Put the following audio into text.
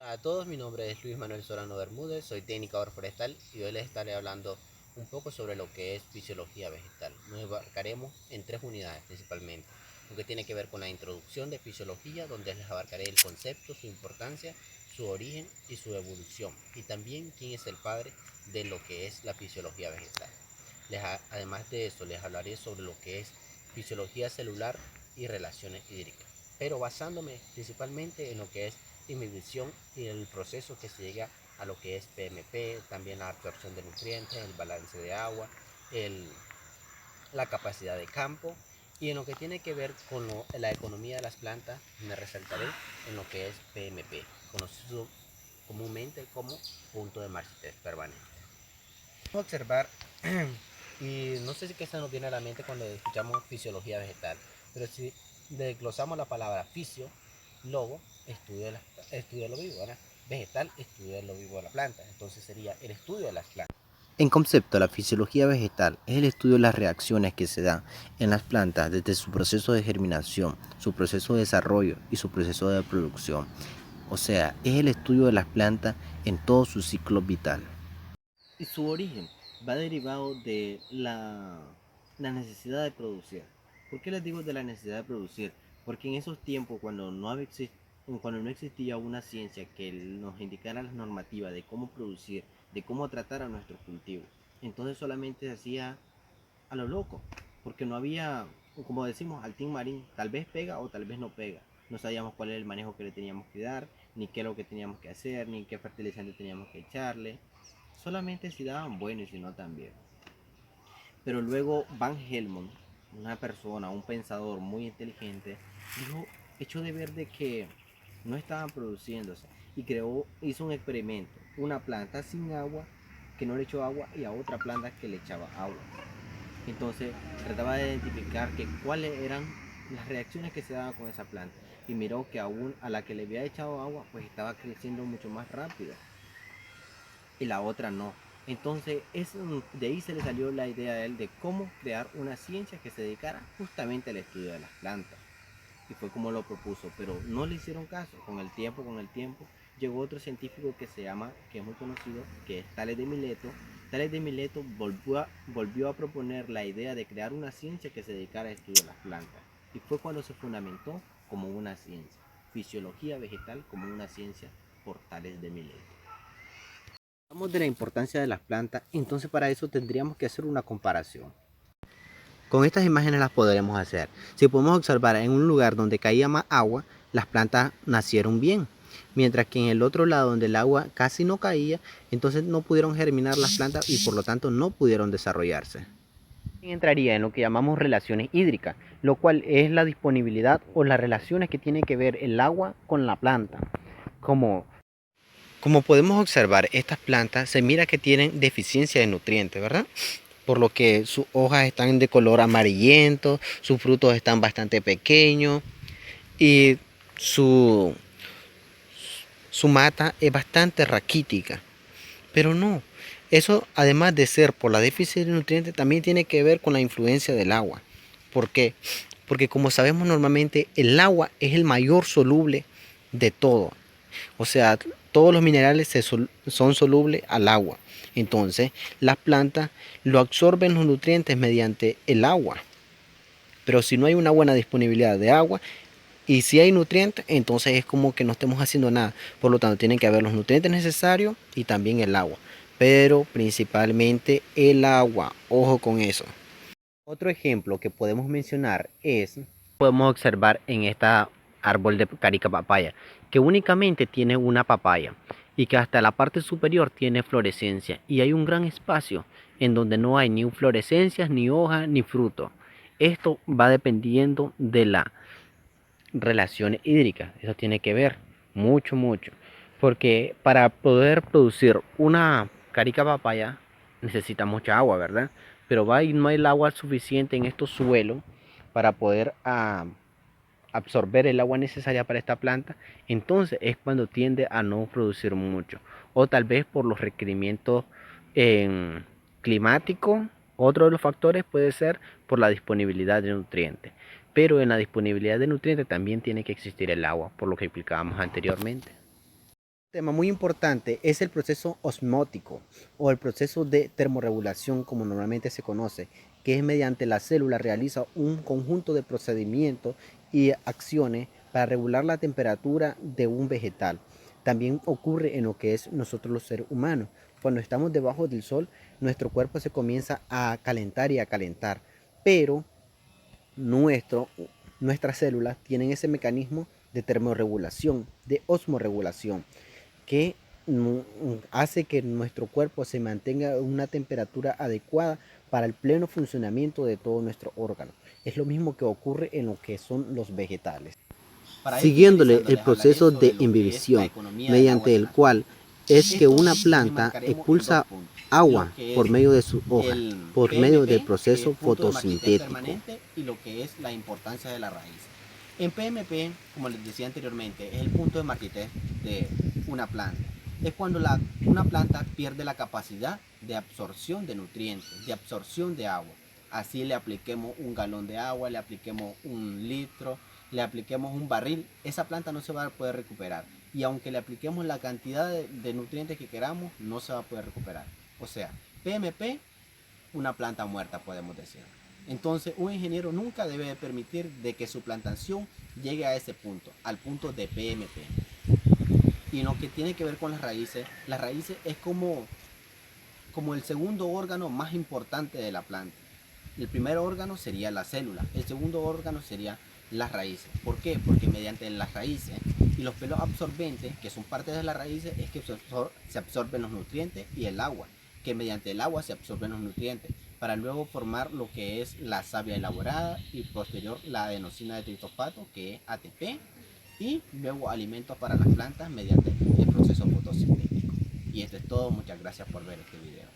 A todos, mi nombre es Luis Manuel Solano Bermúdez, soy técnico agroforestal y hoy les estaré hablando un poco sobre lo que es fisiología vegetal. Nos abarcaremos en 3 unidades principalmente, lo que tiene que ver con la introducción de fisiología, donde les abarcaré el concepto, su importancia, su origen y su evolución, y también quién es el padre de lo que es la fisiología vegetal. Además de eso, les hablaré sobre lo que es fisiología celular y relaciones hídricas, pero basándome principalmente en lo que es inhibición y el proceso que se llega a lo que es PMP, también la absorción de nutrientes, el balance de agua, la capacidad de campo, y en lo que tiene que ver con la economía de las plantas me resaltaré en lo que es PMP, conocido comúnmente como punto de marchitez permanente. Observar y no sé si qué se nos viene a la mente cuando escuchamos fisiología vegetal, pero si desglosamos la palabra fisio, logo, estudio de lo vivo, ¿verdad? Vegetal, estudio de lo vivo de la planta, entonces sería el estudio de las plantas. En concepto, la fisiología vegetal es el estudio de las reacciones que se dan en las plantas desde su proceso de germinación, su proceso de desarrollo y su proceso de producción. O sea, es el estudio de las plantas en todo su ciclo vital. Y su origen va derivado de la necesidad de producir. ¿Por qué les digo de la necesidad de producir? Porque en esos tiempos, cuando no existía una ciencia que nos indicara las normativas de cómo producir, de cómo tratar a nuestros cultivos, entonces solamente se hacía a lo loco, porque no había, como decimos, al Team Marín, tal vez pega o tal vez no pega. No sabíamos cuál era el manejo que le teníamos que dar, ni qué es lo que teníamos que hacer, ni qué fertilizante teníamos que echarle. Solamente si daban bueno y si no también. Pero luego Van Helmont, una persona, un pensador muy inteligente, echó de ver de que no estaban produciéndose y hizo un experimento, una planta sin agua que no le echó agua y a otra planta que le echaba agua. Entonces trataba de identificar cuáles eran las reacciones que se daban con esa planta y miró que aún a la que le había echado agua pues estaba creciendo mucho más rápido y la otra no. Entonces de ahí se le salió la idea a él de cómo crear una ciencia que se dedicara justamente al estudio de las plantas. Y fue como lo propuso, pero no le hicieron caso. Con el tiempo, llegó otro científico que es muy conocido, que es Tales de Mileto. Tales de Mileto volvió a proponer la idea de crear una ciencia que se dedicara al estudio de las plantas. Y fue cuando se fundamentó como una ciencia. Fisiología vegetal como una ciencia por Tales de Mileto. Hablamos de la importancia de las plantas, entonces para eso tendríamos que hacer una comparación. Con estas imágenes las podremos hacer. Si podemos observar en un lugar donde caía más agua, las plantas nacieron bien. Mientras que en el otro lado donde el agua casi no caía, entonces no pudieron germinar las plantas y por lo tanto no pudieron desarrollarse. Entraría en lo que llamamos relaciones hídricas, lo cual es la disponibilidad o las relaciones que tiene que ver el agua con la planta. Como podemos observar, estas plantas se mira que tienen deficiencia de nutrientes, ¿verdad? Por lo que sus hojas están de color amarillento, sus frutos están bastante pequeños y su, su mata es bastante raquítica. Pero no, eso además de ser por la deficiencia de nutrientes también tiene que ver con la influencia del agua. ¿Por qué? Porque como sabemos normalmente el agua es el mayor soluble de todo. O sea, todos los minerales son solubles al agua. Entonces, las plantas lo absorben los nutrientes mediante el agua. Pero si no hay una buena disponibilidad de agua y si hay nutrientes, entonces es como que no estemos haciendo nada. Por lo tanto, tienen que haber los nutrientes necesarios y también el agua. Pero principalmente el agua. Ojo con eso. Otro ejemplo que podemos mencionar podemos observar en esta árbol de carica papaya, que únicamente tiene una papaya y que hasta la parte superior tiene florescencia y hay un gran espacio en donde no hay ni inflorescencias, ni hojas, ni fruto. Esto va dependiendo de la relación hídrica, eso tiene que ver mucho, porque para poder producir una carica papaya necesita mucha agua, ¿verdad? Pero no hay el agua suficiente en estos suelos para poder absorber el agua necesaria para esta planta, entonces es cuando tiende a no producir mucho, o tal vez por los requerimientos climáticos. Otro de los factores puede ser por la disponibilidad de nutrientes, pero en la disponibilidad de nutrientes también tiene que existir el agua, por lo que explicábamos anteriormente. Tema muy importante es el proceso osmótico o el proceso de termorregulación como normalmente se conoce, que es mediante la célula realiza un conjunto de procedimientos y acciones para regular la temperatura de un vegetal. También ocurre en lo que es nosotros los seres humanos. Cuando estamos debajo del sol, nuestro cuerpo se comienza a calentar y a calentar, pero nuestro, nuestras células tienen ese mecanismo de termorregulación, de osmorregulación que hace que nuestro cuerpo se mantenga a una temperatura adecuada para el pleno funcionamiento de todo nuestro órgano. Es lo mismo que ocurre en lo que son los vegetales. Para ir Siguiéndole finalizando, el les hablaré proceso sobre de lo que es la imbibición, economía del agua mediante el terrestre. cual es que Esto una los planta enmarcaremos en dos expulsa puntos, agua lo que por es medio de su hoja, el por medio del PMP, que es proceso punto de marchitez fotosintético. permanente, y lo que es la importancia de la raíz. En PMP, como les decía anteriormente, es el punto de marchitez de una planta. Es cuando una planta pierde la capacidad de absorción de nutrientes, de absorción de agua. Así le apliquemos un galón de agua, le apliquemos un litro, le apliquemos un barril, esa planta no se va a poder recuperar. Y aunque le apliquemos la cantidad de nutrientes que queramos, no se va a poder recuperar. O sea, PMP, una planta muerta, podemos decir. Entonces, un ingeniero nunca debe permitir de que su plantación llegue a ese punto, al punto de PMP. Y lo que tiene que ver con las raíces es como el segundo órgano más importante de la planta. El primer órgano sería la célula, el segundo órgano sería las raíces. ¿Por qué? Porque mediante las raíces y los pelos absorbentes, que son parte de las raíces, es que se absorben los nutrientes, y el agua, que mediante el agua se absorben los nutrientes, para luego formar lo que es la savia elaborada y posterior la adenosina de tritofato, que es ATP, y luego alimentos para las plantas mediante el proceso fotosintético. Y esto es todo, muchas gracias por ver este video.